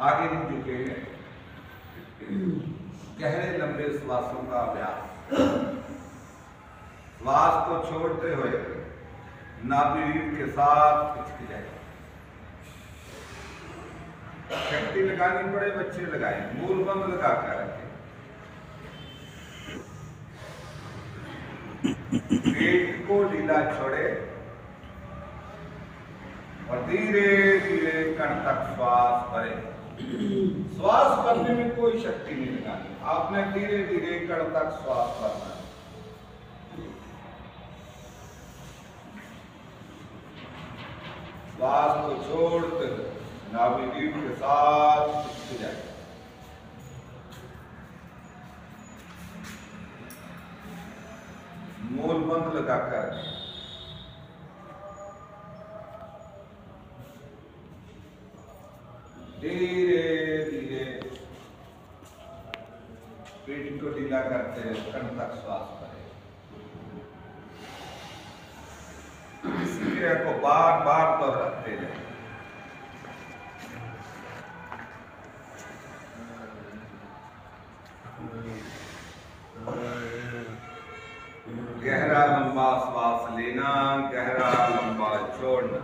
आगे नहीं झुकेंगे। गहरे लंबे श्वासों का अभ्यास। श्वास को छोड़ते हुए नाभि के साथ खिंच जाए। शक्ति लगानी पड़े बच्चे लगाएं, मूल बंद लगा कर रखें। पेट को ढीला छोड़े और धीरे धीरे कण तक श्वास भरे। श्वास भरने में कोई शक्ति नहीं लगानी, आपने धीरे धीरे कण तक श्वास भरना है। श्वास को छोड़ते नाभि के साथ खिंच जाए। मूल बंद लगाकर धीरे धीरे पेट को ढीला करते हुए कण तक श्वास भरें। इस क्रिया को बार बार दोहराते जाएं। गहरा लंबा श्वास लेना, गहरा लंबा छोड़ना।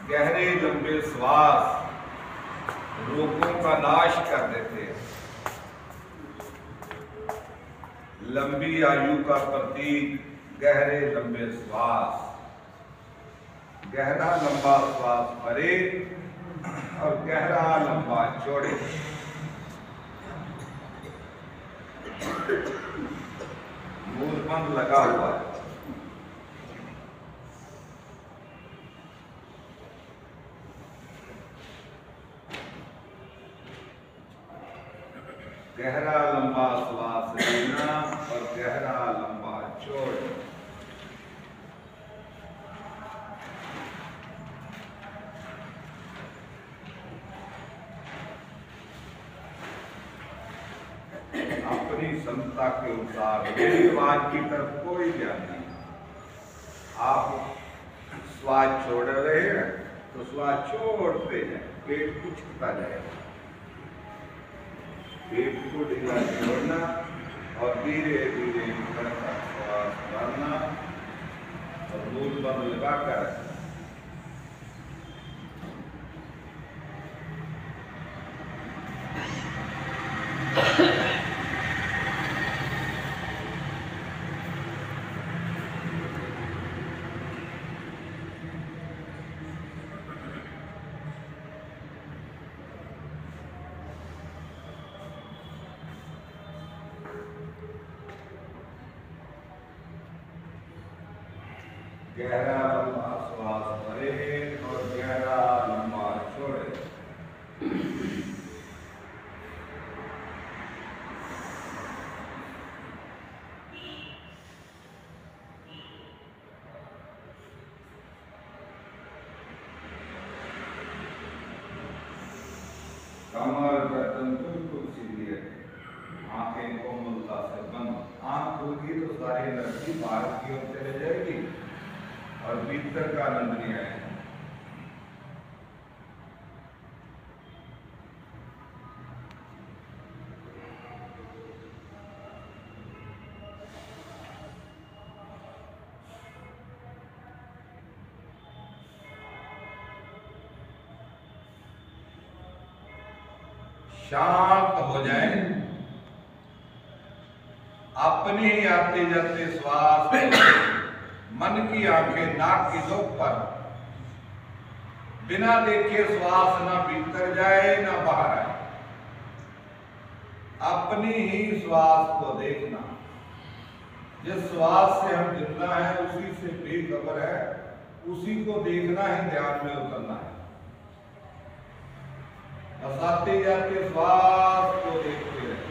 गहरे लंबे श्वास रोगों का नाश कर देते हैं। लंबी आयु का प्रतीक गहरे लंबे श्वास। गहरा लंबा श्वास भरे और गहरा लंबा छोड़े। मूल बंद लगा हुआ है। गहरा लंबा श्वास लेना और गहरा लंबा छोड़ना। अपनी क्षमता के अनुसार मेरी आवाज की तरफ कोई ध्यान नहीं। आप श्वास छोड़ रहे हैं तो श्वास छोड़ते जाए, पेट कुचकता जाएगा। पेट को ढीला छोड़ना और धीरे धीरे श्वास भरना और मूल बंद लगाकर रखना। गहरा लंबा श्वास भरे और गहरा लंबा छोड़े। कमर गर्दन बिल्कुल सीधी है, आंखें कोमलता से बंद। आंख खुलगी तो सारी एनर्जी बाहर की ओर चले जाएगी और भीतर का आनंद नहीं आएगा। शांत हो जाए। अपने ही आते जाते श्वास मन की आंखें नाक की नोक पर बिना देखे श्वास ना भीतर जाए ना बाहर आए। अपनी ही श्वास को देखना। जिस श्वास से हम जिंदा है उसी से बेखबर है, उसी को देखना ही ध्यान में उतरना है। बस आते जाते श्वास को देखते रहे,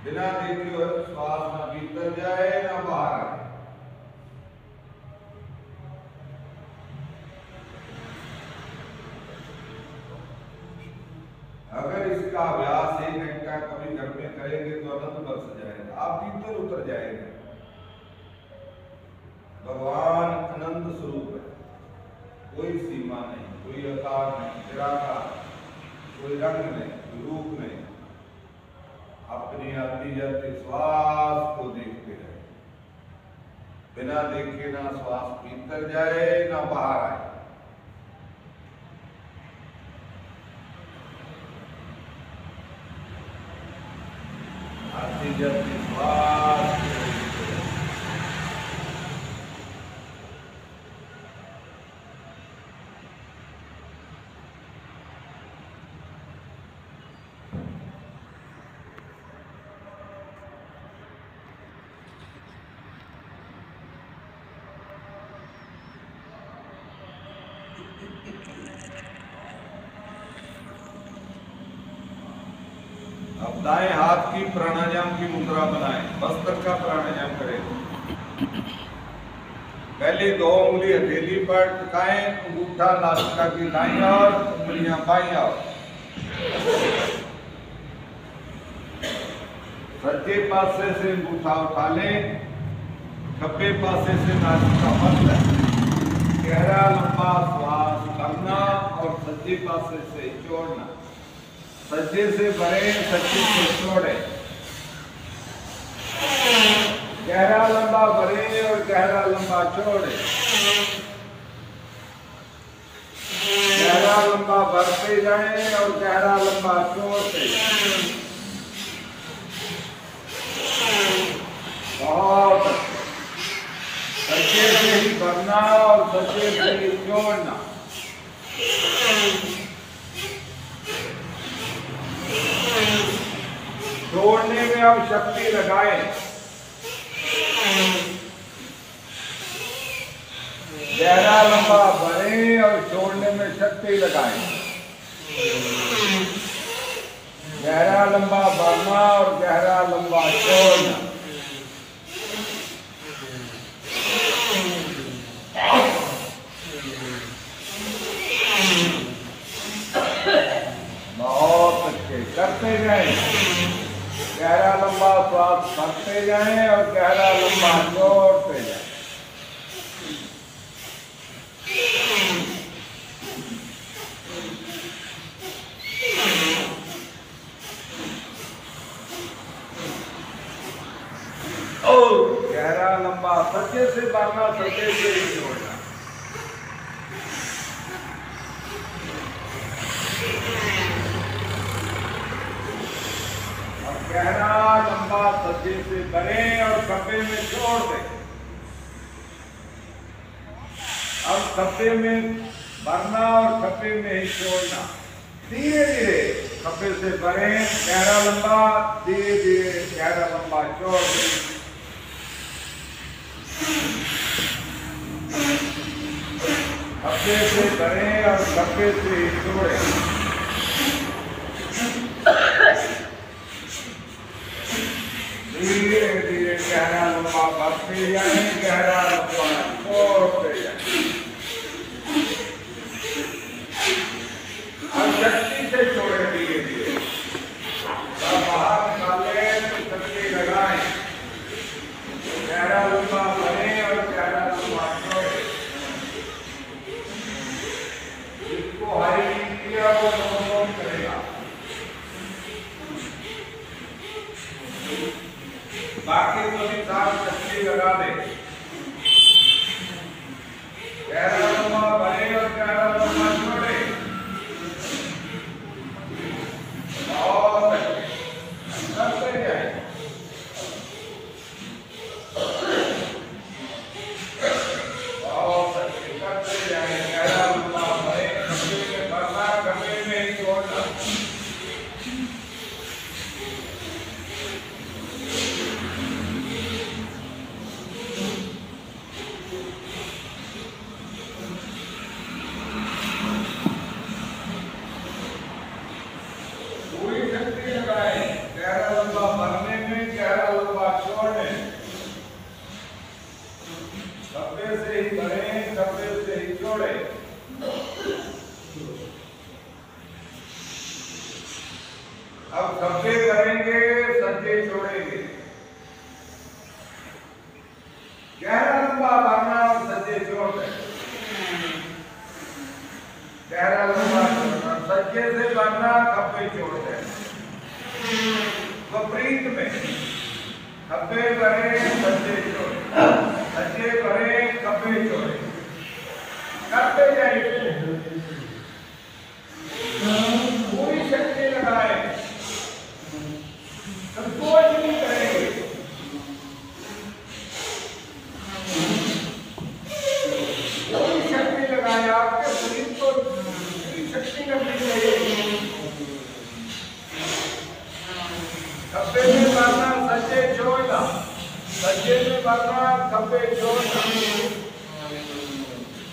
बिना देखे हुए श्वास ना भीतर जाए ना बाहर आए। अगर इसका अभ्यास 1 घंटा कभी घर में करेंगे तो आनंद बरस जाएगा, आप भीतर उतर जाएंगे। भगवान आनंद स्वरूप है, कोई सीमा नहीं, कोई आकार नहीं, निराकार, कोई रंग नहीं, कोई रूप नहीं। अपनी आती जाती श्वास को देखते रहे, बिना देखे ना श्वास भीतर जाए ना बाहर आए। आती जाती श्वास को देखते रहे। अब दाएं हाथ की प्राणायाम की मुद्रा बनाएं, मस्तक का प्राणायाम करें। पहले 2 उंगली हथेली पर टिकाएं, अंगूठा नासिका की दाईं ओर, उंगलियां बाईं ओर। सज्जे पासे से अंगूठा उठा लें, खब्बे पासे से नासिका बंद है। गहरा लंबा श्वास करना और सज्जे पासे से छोड़ना। सज्जे से भरे, सज्जे से छोड़े। गहरा लंबा भरे और गहरा लंबा छोड़े। गहरा लंबा भरते जाएं और गहरा लंबा छोड़ते जाएं। बहुत सज्जे से ही भरना और सज्जे से ही छोड़ना। छोड़ने में अब शक्ति लगाएं। गहरा लंबा भरें और छोड़ने में शक्ति लगाएं। गहरा लंबा भरना और गहरा लंबा छोड़ना। बहुत अच्छे, करते जाएं। गहरा लंबा श्वास भरते जाएं और गहरा लंबा छोड़ते जाएं। और गहरा लंबा सज्जे से भरना, सज्जे से ही छोड़ना। गहरा लंबा सज्जे से भरें और खब्बे में छोड़ दें। अब खब्बे में भरना और खब्बे में ही छोड़ना। धीरे धीरे खब्बे से भरें, गहरा लंबा, धीरे धीरे गहरा लंबा छोड़ दें। खब्बे से भरें और खब्बे से ही छोड़ें। धीरे धीरे गहरा लंबा भरते जाएं, गहरा लंबा छोड़ते जाएं। अब शक्ति से छोड़े, धीरे धीरे बाहर निकालें तो शक्ति लगाएं। गहरा लंबा भरें और गहरा लंबा छोड़ें। जिसको हरी किया वो नमोम करेगा। बाकी सभी साथ शक्ति लगा दे। गहरा लंबा भरे और गहरा लंबा छोड़े। बहुत अच्छे, करते जाए। बहुत अच्छे, करते जाए। गहरा लंबा भरे, खब्बे में भरना, खब्बे में ही छोड़ना। अब खब्बे करेंगे, सज्जे छोड़ेंगे। गहरा लंबा भरना और सज्जे छोड़ दें। खब्बे छोड़ दें। विपरीत में खब्बे भरे सज्जे छोड़े, सज्जे भरे खब्बे छोड़े, करते जाइए। पूरी शक्ति लगाए, संकोच नहीं करेंगे। पूरी शक्ति लगाए, आपके शरीर को शक्ति करनी चाहिए। खब्बे में भरना, सज्जे छोड़ना, सज्जे में भरना, खब्बे छोड़ना,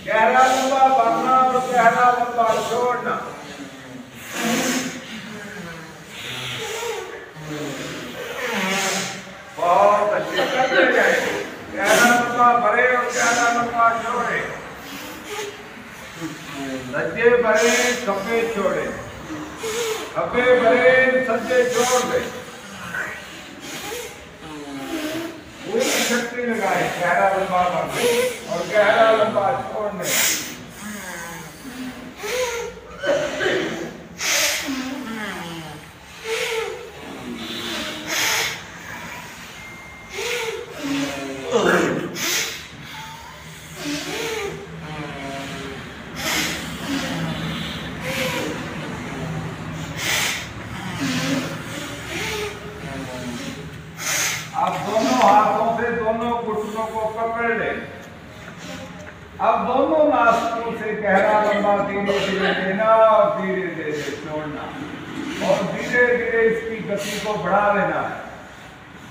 गहरा लंबा भरना और गहरा लंबा छोड़ना। बहुत अच्छे करते जाए, गहरा लंबा भरे और गहरा लंबा छोड़े, सज्जे भरे खब्बे छोड़े, खब्बे भरे सज्जे छोड़ दे। पूरी शक्ति लगाए, गहरा लंबा भरने और गहरा लंबा छोड़ने। अब दोनों हाथों से दोनों घुटनों को पकड़ ले। अब दोनों नासिकों से गहरा लंबा धीरे धीरे लेना और धीरे धीरे छोड़ना और धीरे धीरे इसकी गति को बढ़ा लेना है।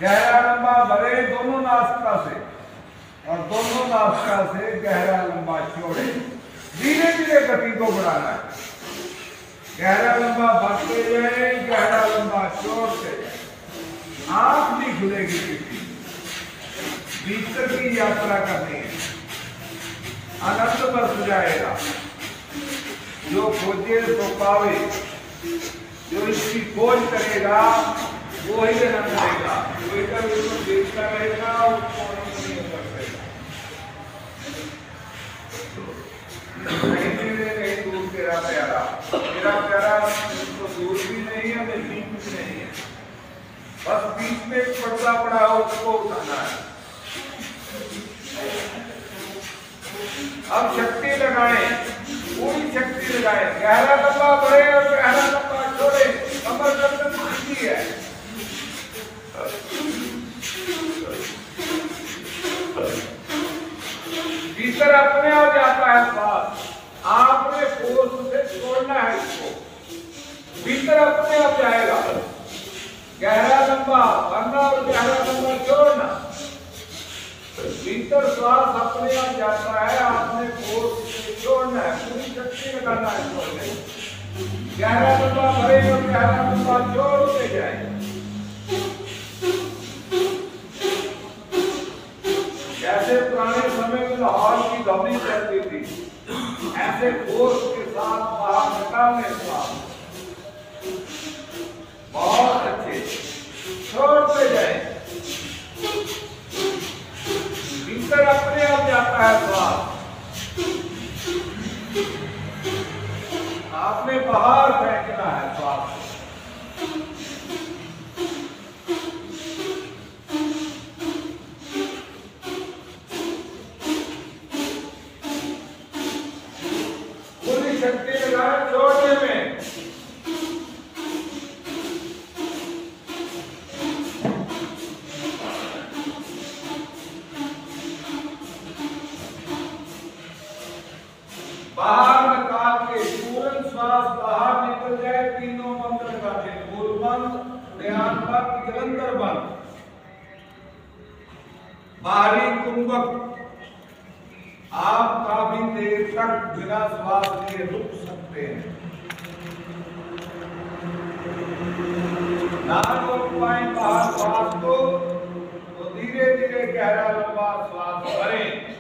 गहरा लंबा भरे दोनों नासिका से और दोनों नासिका से गहरा लंबा छोड़े, धीरे धीरे गति को बढ़ाना है। गहरा लंबा भरते जाए, गहरा लंबा छोड़ते जाए। आंख भी खुलेगी, किसी भीतर की यात्रा करनी है, आनंद बरस जाएगा। जो खोजे तो पावे, जो इसकी खोज करेगा वो ही आनंद लेगा। जो इधर उधर देखता रहेगा उसको आनंद नहीं कर सकेगा। कहीं दूर तेरा प्यारा, तेरा प्यारा तो दूर भी नहीं है, नजदीक भी नहीं है, बस बीच में एक पर्दा पड़ा हो, उसको उठाना है। अब शक्ति लगाएं, पूरी शक्ति लगाएं, गहरा लंबा भरे और गहरा लंबा छोड़े। कमर गर्दन सीधी है, भीतर अपने आप जाता है श्वास। आपने फोर्स से छोड़ना है इसको, भीतर अपने आप जाएगा। गहरा लंबा भरना और गहरा लंबा छोड़ना, भीतर श्वास अपने आप जाता है। आपने फोर्स से छोड़ना है, पूरी शक्ति लगाना है छोड़ने। गहरा लंबा भरे और गहरा लंबा छोड़ते जाए। जैसे पुराने समय में लाहौर की ध्वनि चलती थी, ऐसे फोर्स के साथ बाहर निकालने श्वास। बहुत अच्छे, छोड़ते जाए, भीतर अपने आप जाता है श्वास। आपने बाहर फेंकना है श्वास। पूरी शक्ति लगाए छोड़ने में। बाहर निकाल के पूर्ण श्वास बाहर निकल जाए। तीनों मंत्र लगाते, मूल बंद, ध्यान बंद, निरंतर बंद। बाहरी कुंभक आप काफी देर तक बिना श्वास लिए रुक सकते हैं। ना रोक पाए बाहर श्वास को तो धीरे धीरे गहरा लंबा श्वास भरें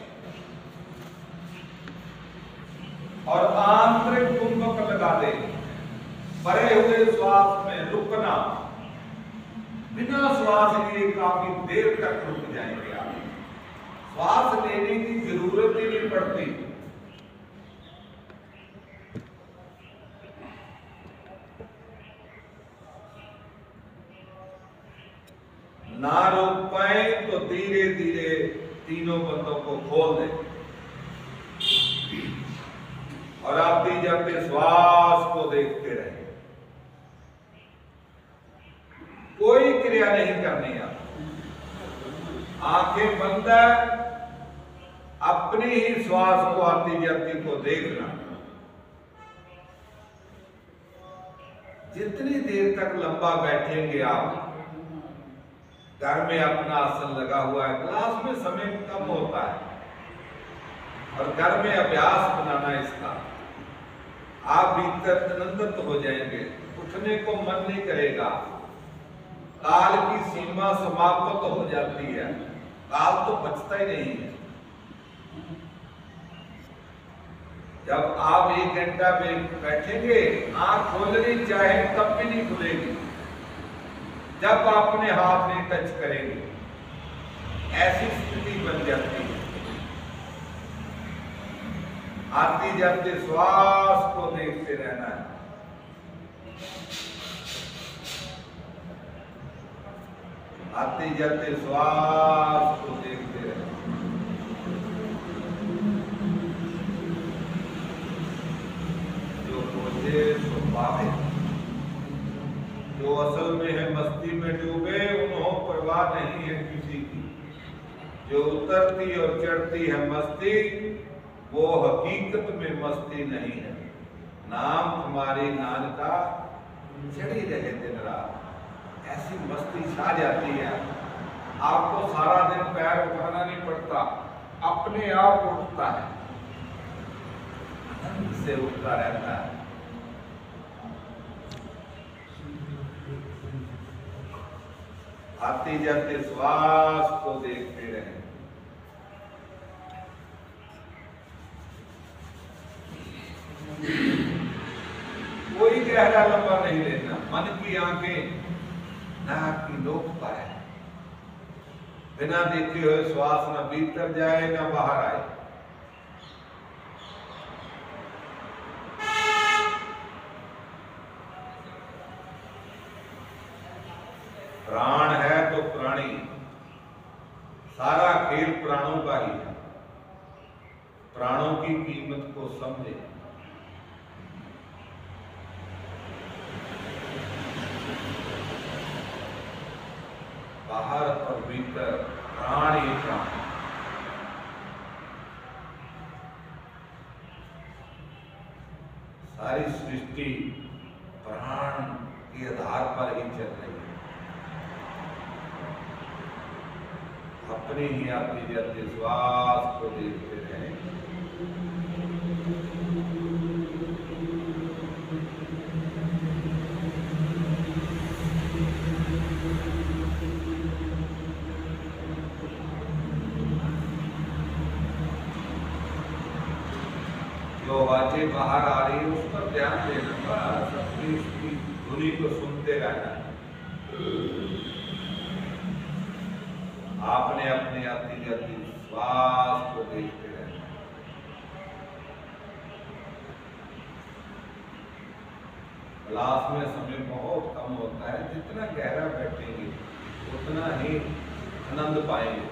और आंतरिक कुंभक लगा दे। भरे हुए श्वास में रुकना, बिना श्वास लिए काफी देर तक रुक जाएंगे आप। श्वास लेने की जरूरत ही नहीं पड़ती। आंतों को खोल दे और आते जाते श्वास को देखते रहे। कोई क्रिया नहीं करनी है, आंखें बंद है, अपनी ही श्वास को आती जाती को देखना। जितनी देर तक लंबा बैठेंगे आप, घर में अपना आसन लगा हुआ है, क्लास में समय कम होता है और घर में अभ्यास बनाना इसका, आप भीतर आनंदित हो जाएंगे, उठने को मन नहीं करेगा। काल की सीमा समाप्त तो हो जाती है, काल तो बचता ही नहीं है। जब आप 1 घंटा में बैठेंगे, आंख खोलनी चाहे तब भी नहीं खुलेगी जब आप अपने हाथ नहीं टच करेंगे, ऐसी स्थिति बन जाती है। आते जाते श्वास को देखते रहना है। आते जाते श्वास को देखते रहना। जो खोजे सो पावे, जो असल में है मस्ती में डूबे, उन्हों परवाह नहीं है किसी की। जो उतरती और चढ़ती है मस्ती, वो हकीकत में मस्ती नहीं है। नाम तुम्हारी नानका चढ़ी रहे दिन रात, ऐसी मस्ती छा जाती है, आपको सारा दिन पैर उठाना नहीं पड़ता, अपने आप उठता है, आनंद से उठता रहता है। आते जाते श्वास को देखते रहे। कोई गहरा लंबा नहीं लेना, मन की आंखें नाक की नोक पर है, बिना देखे हुए श्वास न भीतर जाए न बाहर आए। प्राण है तो प्राणी, सारा खेल प्राणों का ही है। प्राणों की कीमत को समझे। बाहर और भीतर प्राण ही प्राण। सारी सृष्टि प्राण के आधार पर ही चल रही है। अपने ही आते जाते श्वास को देखते रहे। जो आवाजें बाहर आ रही है उस पर ध्यान देना, बस अपनी उसकी धुनी को सुनते रहना। आपने अपने आती जाती श्वास को देखते रहना। क्लास में समय बहुत कम होता है, जितना गहरा बैठेंगे उतना ही आनंद पाएंगे।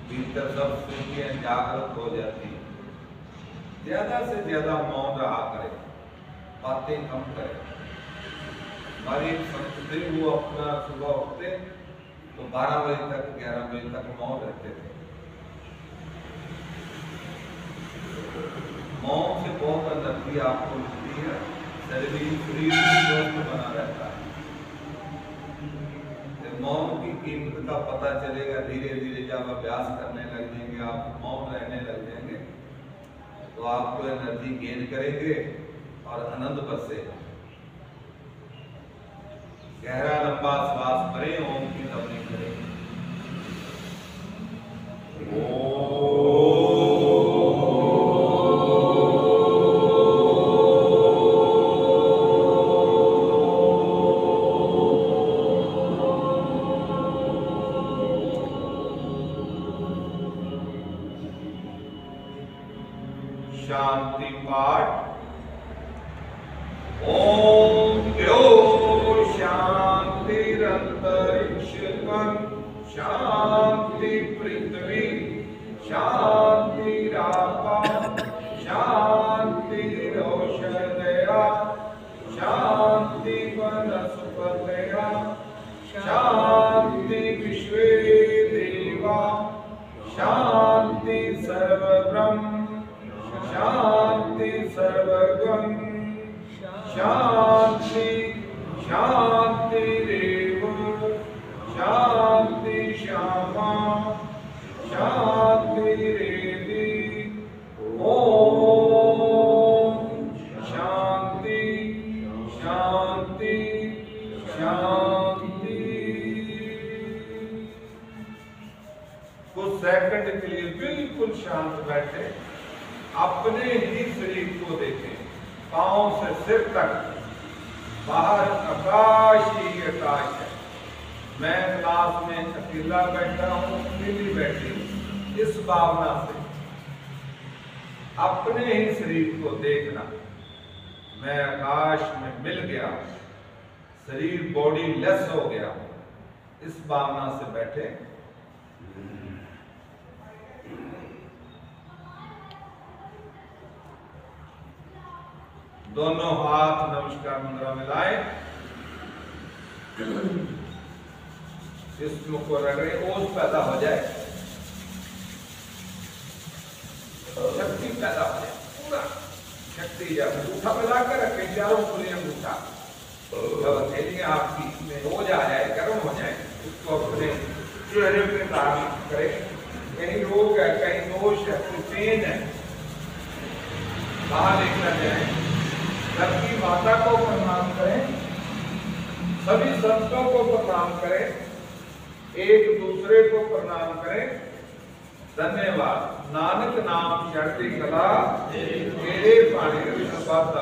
भीतर सब स्थितियां जागृत हो जाती है। ज्यादा से ज्यादा मौन रहा करें, बातें कम करें। हमारे एक संत थे, वो अपना सुबह उठते तो 12 बजे तक 11 बजे तक मौन रहते थे। मौन से बहुत एनर्जी आपको मिलती है, शरीर स्वस्थ बना रहता है। मौन की कीमत का पता चलेगा धीरे धीरे, जब अभ्यास करने लग जाएंगे, आप मौन रहने लग जाएंगे तो आपको एनर्जी गेन करेंगे और आनंद बरसेगा। गहरा लंबा श्वास भरें, ओम की ध्वनि करें। शांति पाठ। ओम द्यो शांतिरंतर पुष्कम शांति पृथ्वी शांति रापा शांति औषधया शांति वनस्पतया शांति विश्वे देवा शांति सर्वब्रह्म शांति सर्वगम शांति शांति रेव शांति श्यामा शांति रेदी ओम शांति शांति शांति। कुछ सेकंड के लिए बिल्कुल शांत बैठे, अपने ही शरीर को देखें, पांव से सिर तक। बाहर आकाश ही आकाश है। मैं क्लास में अकेला बैठा हूं, अकेली बैठी हूं। इस भावना से अपने ही शरीर को देखना, मैं आकाश में मिल गया, शरीर बॉडी लेस हो गया, इस भावना से बैठे। दोनों हाथ नमस्कार मुद्रा में लाए, जिस्म को रगड़े, ओज पैदा हो जाए, शक्ति पैदा हो जाए, पूरा शक्ति जब अंगूठा मिलाकर रखे, चारों खुले अंगूठा, जब हथेलियां आपकी में रोज आ जाए, गर्म हो जाए, उसको अपने चेहरे पे धारण करें। कहीं रोग है, कहीं दोष है, कोई पेन है, बाहर लेकर जाए। धरती माता को प्रणाम करें, सभी संतों को प्रणाम करें, एक दूसरे को प्रणाम करें। धन्यवाद। नानक नाम चढ़ती कला तेरे पानी बात